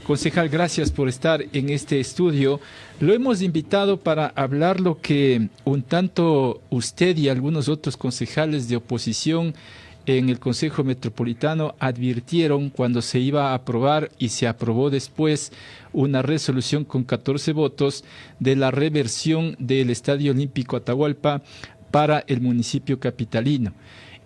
Concejal, gracias por estar en este estudio. Lo hemos invitado para hablar lo que un tanto usted y algunos otros concejales de oposición en el Consejo Metropolitano advirtieron cuando se iba a aprobar y se aprobó después una resolución con 14 votos de la reversión del Estadio Olímpico Atahualpa para el municipio capitalino.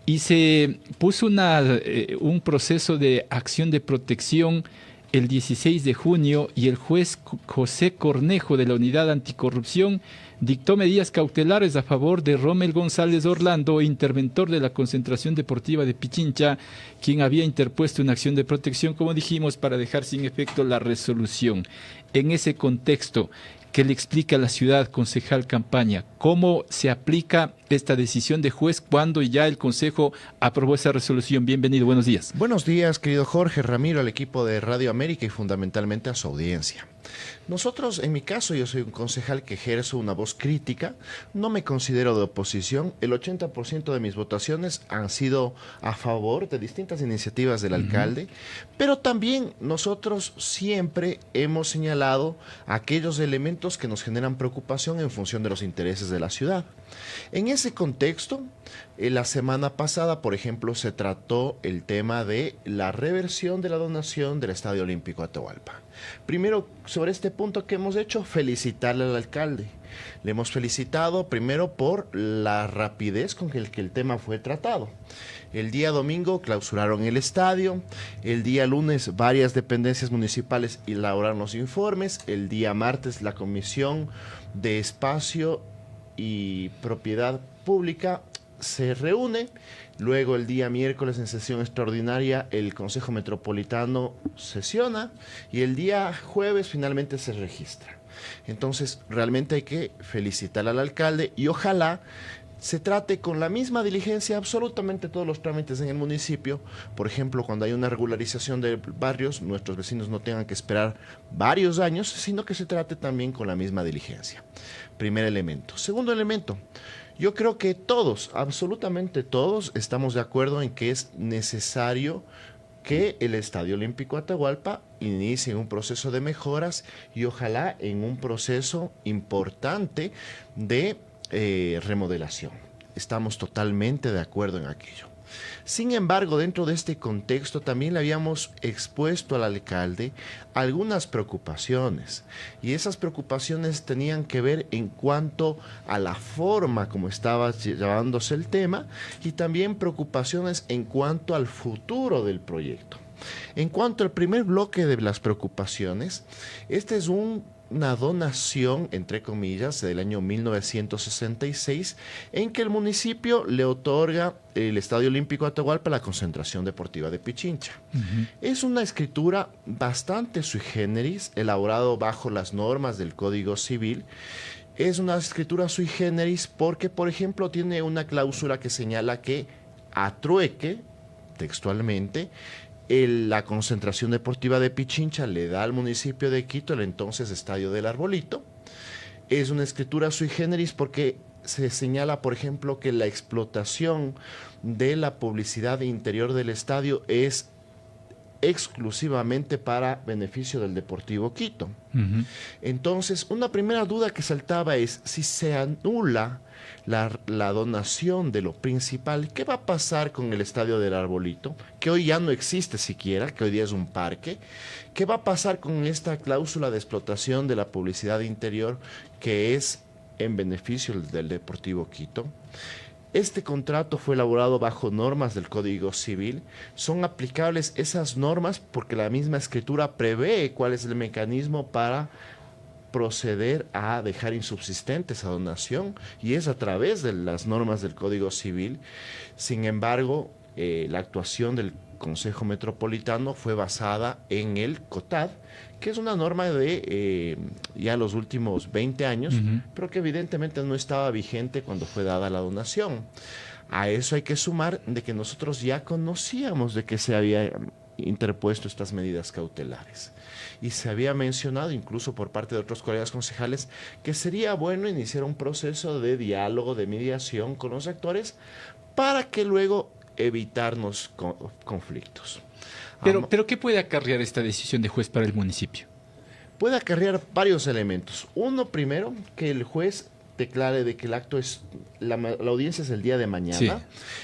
Y se puso un proceso de acción de protección el 16 de junio y el juez José Cornejo de la Unidad Anticorrupción dictó medidas cautelares a favor de Rommel González Orlando, interventor de la Concentración Deportiva de Pichincha, quien había interpuesto una acción de protección, como dijimos, para dejar sin efecto la resolución. En ese contexto, ¿qué le explica a la ciudad, concejal Campaña? ¿Cómo se aplica esta decisión de juez cuando ya el Consejo aprobó esa resolución? Bienvenido, buenos días. Buenos días, querido Jorge, Ramiro, al equipo de Radio América y fundamentalmente a su audiencia. Nosotros, en mi caso, yo soy un concejal que ejerzo una voz crítica, no me considero de oposición, el 80% de mis votaciones han sido a favor de distintas iniciativas del alcalde, pero también nosotros siempre hemos señalado aquellos elementos que nos generan preocupación en función de los intereses de la ciudad. En ese contexto, la semana pasada, por ejemplo, se trató el tema de la reversión de la donación del Estadio Olímpico Atahualpa. Primero, sobre este punto que hemos hecho, felicitarle al alcalde. Le hemos felicitado primero por la rapidez con que el tema fue tratado. El día domingo clausuraron el estadio, el día lunes varias dependencias municipales elaboraron los informes, el día martes la Comisión de Espacio y Propiedad Pública se reúne, luego el día miércoles en sesión extraordinaria el Consejo Metropolitano sesiona y el día jueves finalmente se registra. Entonces realmente hay que felicitar al alcalde y ojalá se trate con la misma diligencia absolutamente todos los trámites en el municipio. Por ejemplo, cuando hay una regularización de barrios, nuestros vecinos no tengan que esperar varios años, sino que se trate también con la misma diligencia. Primer elemento. Segundo elemento, yo creo que todos, absolutamente todos, estamos de acuerdo en que es necesario que el Estadio Olímpico Atahualpa inicie en un proceso de mejoras y ojalá en un proceso importante de remodelación. Estamos totalmente de acuerdo en aquello. Sin embargo, dentro de este contexto también le habíamos expuesto al alcalde algunas preocupaciones y esas preocupaciones tenían que ver en cuanto a la forma como estaba llevándose el tema y también preocupaciones en cuanto al futuro del proyecto. En cuanto al primer bloque de las preocupaciones, este es una donación, entre comillas, del año 1966, en que el municipio le otorga el Estadio Olímpico Atahualpa a la Concentración Deportiva de Pichincha. Es una escritura bastante sui generis, elaborado bajo las normas del Código Civil. Es una escritura sui generis porque, por ejemplo, tiene una cláusula que señala que a trueque, textualmente, la Concentración Deportiva de Pichincha le da al municipio de Quito el entonces Estadio del Arbolito. Es una escritura sui generis porque se señala, por ejemplo, que la explotación de la publicidad interior del estadio es exclusivamente para beneficio del Deportivo Quito. Entonces, una primera duda que saltaba es, si se anula la donación de lo principal, ¿qué va a pasar con el Estadio del Arbolito? Que hoy ya no existe siquiera, que hoy día es un parque. ¿Qué va a pasar con esta cláusula de explotación de la publicidad interior que es en beneficio del Deportivo Quito? Este contrato fue elaborado bajo normas del Código Civil. Son aplicables esas normas porque la misma escritura prevé cuál es el mecanismo para proceder a dejar insubsistente esa donación y es a través de las normas del Código Civil. Sin embargo, la actuación del Consejo Metropolitano fue basada en el COTAD, que es una norma de ya los últimos 20 años, pero que evidentemente no estaba vigente cuando fue dada la donación. A eso hay que sumar de que nosotros ya conocíamos de que se había interpuesto estas medidas cautelares. Y se había mencionado, incluso por parte de otros colegas concejales, que sería bueno iniciar un proceso de diálogo, de mediación con los actores, para que luego evitarnos conflictos. Pero ¿qué puede acarrear esta decisión de juez para el municipio? Puede acarrear varios elementos. Uno, primero, que el juez declare de que el acto es, la audiencia es el día de mañana. Sí.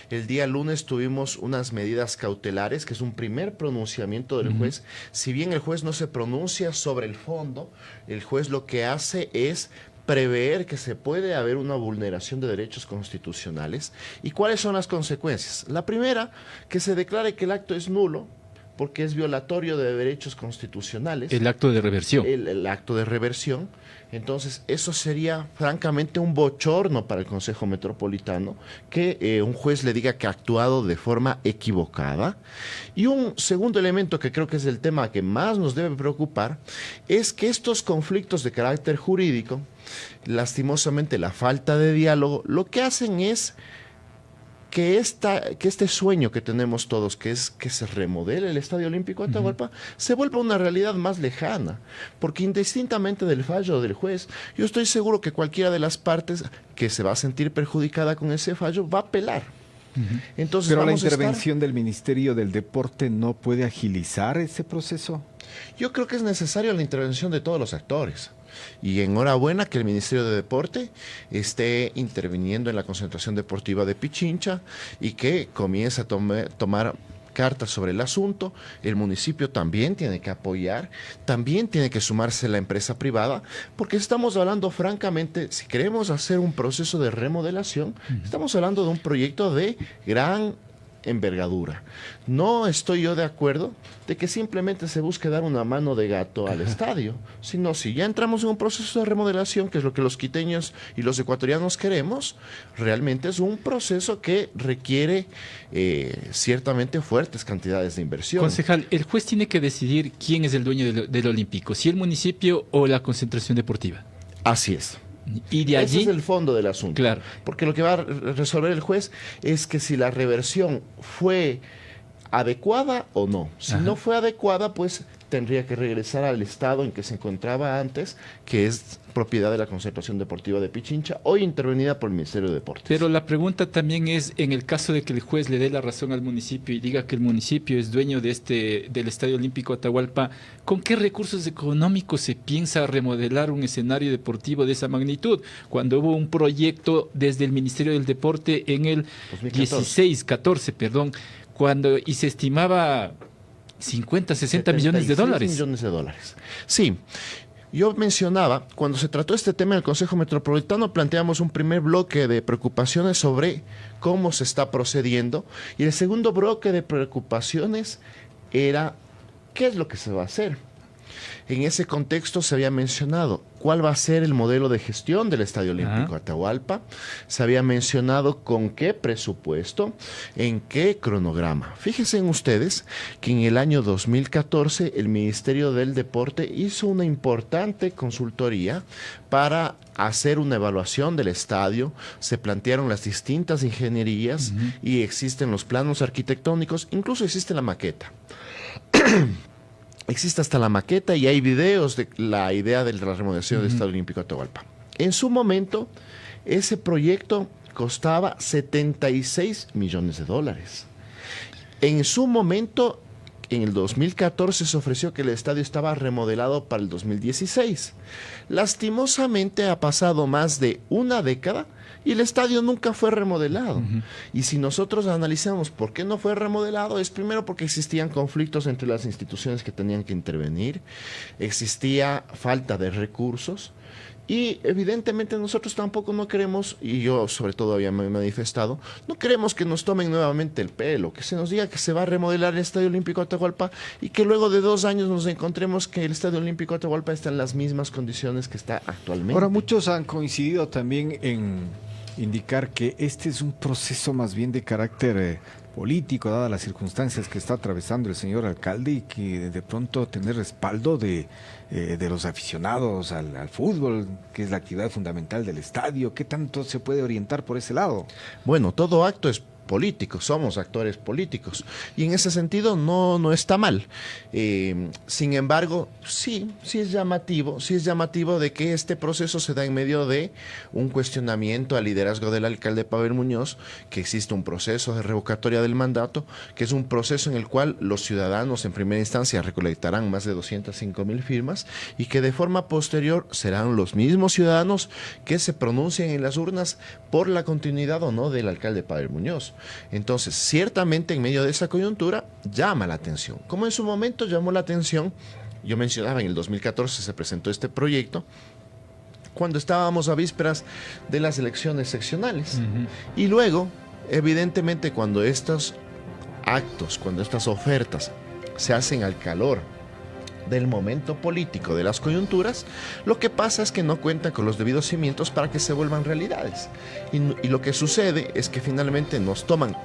El día lunes tuvimos unas medidas cautelares, que es un primer pronunciamiento del juez. Si bien el juez no se pronuncia sobre el fondo, el juez lo que hace es prever que se puede haber una vulneración de derechos constitucionales. ¿Y cuáles son las consecuencias? La primera, que se declare que el acto es nulo, porque es violatorio de derechos constitucionales. El acto de reversión. El acto de reversión. Entonces, eso sería francamente un bochorno para el Consejo Metropolitano, que un juez le diga que ha actuado de forma equivocada. Y un segundo elemento que creo que es el tema que más nos debe preocupar, es que estos conflictos de carácter jurídico, lastimosamente la falta de diálogo, lo que hacen es que este sueño que tenemos todos, que es que se remodele el Estadio Olímpico de Atahualpa, se vuelva una realidad más lejana, porque indistintamente del fallo del juez, yo estoy seguro que cualquiera de las partes que se va a sentir perjudicada con ese fallo va a apelar. Entonces, ¿pero la intervención del Ministerio del Deporte no puede agilizar ese proceso? Yo creo que es necesaria la intervención de todos los actores. Y enhorabuena que el Ministerio de Deporte esté interviniendo en la concentración deportiva de Pichincha y que comience a tomar cartas sobre el asunto. El municipio también tiene que apoyar, también tiene que sumarse la empresa privada, porque estamos hablando francamente, si queremos hacer un proceso de remodelación, estamos hablando de un proyecto de gran envergadura. No estoy yo de acuerdo de que simplemente se busque dar una mano de gato al estadio, sino si ya entramos en un proceso de remodelación, que es lo que los quiteños y los ecuatorianos queremos, realmente es un proceso que requiere ciertamente fuertes cantidades de inversión. Concejal, el juez tiene que decidir quién es el dueño del Olímpico, si el municipio o la concentración deportiva. Así es. Y de allí, ese es el fondo del asunto. Claro. Porque lo que va a resolver el juez es que si la reversión fue adecuada o no. Si no fue adecuada, pues tendría que regresar al estado en que se encontraba antes, que es propiedad de la Concentración Deportiva de Pichincha, hoy intervenida por el Ministerio de Deportes. Pero la pregunta también es, en el caso de que el juez le dé la razón al municipio y diga que el municipio es dueño del Estadio Olímpico Atahualpa, ¿con qué recursos económicos se piensa remodelar un escenario deportivo de esa magnitud? Cuando hubo un proyecto desde el Ministerio del Deporte en el 14, y se estimaba 50, 60 millones de dólares. Millones de dólares. Sí. Yo mencionaba, cuando se trató este tema en el Consejo Metropolitano, planteamos un primer bloque de preocupaciones sobre cómo se está procediendo, y el segundo bloque de preocupaciones era qué es lo que se va a hacer. En ese contexto se había mencionado cuál va a ser el modelo de gestión del Estadio Olímpico Atahualpa, se había mencionado con qué presupuesto, en qué cronograma. Fíjense ustedes que en el año 2014 el Ministerio del Deporte hizo una importante consultoría para hacer una evaluación del estadio, se plantearon las distintas ingenierías y existen los planos arquitectónicos, incluso existe la maqueta. Existe hasta la maqueta y hay videos de la idea de la remodelación del Estadio Olímpico Atahualpa. En su momento, ese proyecto costaba 76 millones de dólares. En su momento, en el 2014, se ofreció que el estadio estaba remodelado para el 2016. Lastimosamente, ha pasado más de una década y el estadio nunca fue remodelado. Y si nosotros analizamos por qué no fue remodelado, es primero porque existían conflictos entre las instituciones que tenían que intervenir, existía falta de recursos, y evidentemente nosotros tampoco no queremos, y yo sobre todo había manifestado, no queremos que nos tomen nuevamente el pelo, que se nos diga que se va a remodelar el Estadio Olímpico Atahualpa y que luego de 2 años nos encontremos que el Estadio Olímpico Atahualpa está en las mismas condiciones que está actualmente. Ahora, muchos han coincidido también en indicar que este es un proceso más bien de carácter político, dadas las circunstancias que está atravesando el señor alcalde, y que de pronto tener respaldo de los aficionados al fútbol, que es la actividad fundamental del estadio. ¿Qué tanto se puede orientar por ese lado? Bueno, todo acto es políticos, somos actores políticos. Y en ese sentido no está mal. Sin embargo, sí es llamativo de que este proceso se da en medio de un cuestionamiento al liderazgo del alcalde Pavel Muñoz, que existe un proceso de revocatoria del mandato, que es un proceso en el cual los ciudadanos en primera instancia recolectarán más de 205,000 firmas y que de forma posterior serán los mismos ciudadanos que se pronuncien en las urnas por la continuidad o no del alcalde Pavel Muñoz. Entonces, ciertamente en medio de esa coyuntura llama la atención. Como en su momento llamó la atención, yo mencionaba en el 2014 se presentó este proyecto, cuando estábamos a vísperas de las elecciones seccionales. Y luego, evidentemente, cuando estos actos, cuando estas ofertas se hacen al calor del momento político, de las coyunturas, lo que pasa es que no cuentan con los debidos cimientos para que se vuelvan realidades. Y lo que sucede es que finalmente nos toman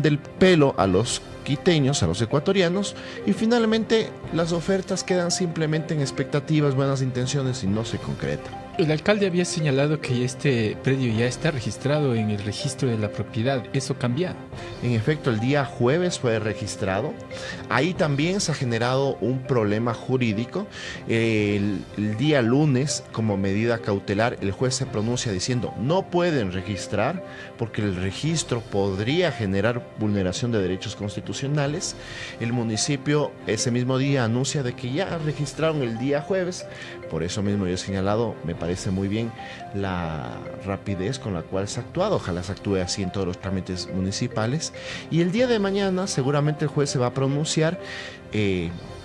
del pelo a los quiteños, a los ecuatorianos, y finalmente las ofertas quedan simplemente en expectativas, buenas intenciones y no se concretan. El alcalde había señalado que este predio ya está registrado en el registro de la propiedad. ¿Eso cambia? En efecto, el día jueves fue registrado. Ahí también se ha generado un problema jurídico. El día lunes, como medida cautelar, el juez se pronuncia diciendo no pueden registrar porque el registro podría generar vulneración de derechos constitucionales. El municipio ese mismo día anuncia de que ya registraron el día jueves. Por eso mismo yo he señalado, me parece muy bien la rapidez con la cual se ha actuado. Ojalá se actúe así en todos los trámites municipales. Y el día de mañana seguramente el juez se va a pronunciar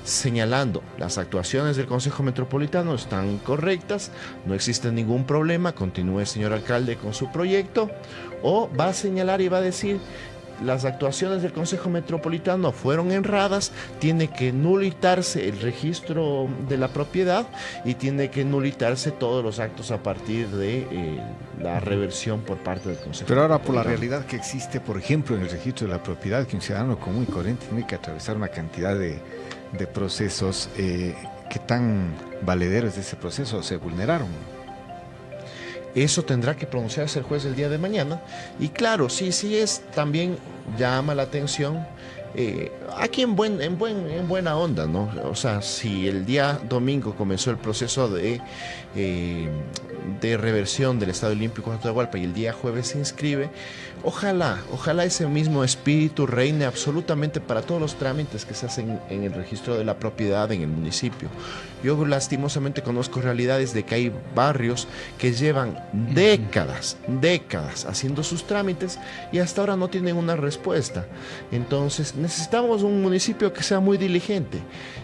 señalando las actuaciones del Consejo Metropolitano están correctas, no existe ningún problema, continúe señor alcalde con su proyecto, o va a señalar y va a decir las actuaciones del Consejo Metropolitano fueron erradas, tiene que nulitarse el registro de la propiedad y tiene que nulitarse todos los actos a partir de la reversión por parte del Consejo. Pero ahora, por la realidad que existe, por ejemplo, en el registro de la propiedad, que un ciudadano común y corriente tiene que atravesar una cantidad de procesos, ¿qué tan valederos de ese proceso se vulneraron? Eso tendrá que pronunciarse el juez el día de mañana. Y claro, sí es, también llama la atención, aquí en buena onda, ¿no? O sea, si el día domingo comenzó el proceso de reversión del Estadio Olímpico de Atahualpa y el día jueves se inscribe, ojalá ese mismo espíritu reine absolutamente para todos los trámites que se hacen en el registro de la propiedad en el municipio. Yo lastimosamente conozco realidades de que hay barrios que llevan décadas haciendo sus trámites y hasta ahora no tienen una respuesta. Entonces necesitamos un municipio que sea muy diligente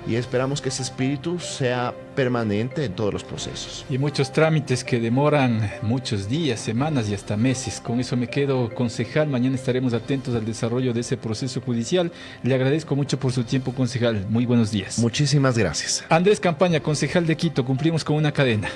y esperamos que ese espíritu sea permanente en todos los procesos. Y muchos trámites que demoran muchos días, semanas y hasta meses. Con eso me quedo, concejal. Mañana estaremos atentos al desarrollo de ese proceso judicial. Le agradezco mucho por su tiempo, concejal. Muy buenos días. Muchísimas gracias. Andrés Campaña, concejal de Quito. Cumplimos con una cadena.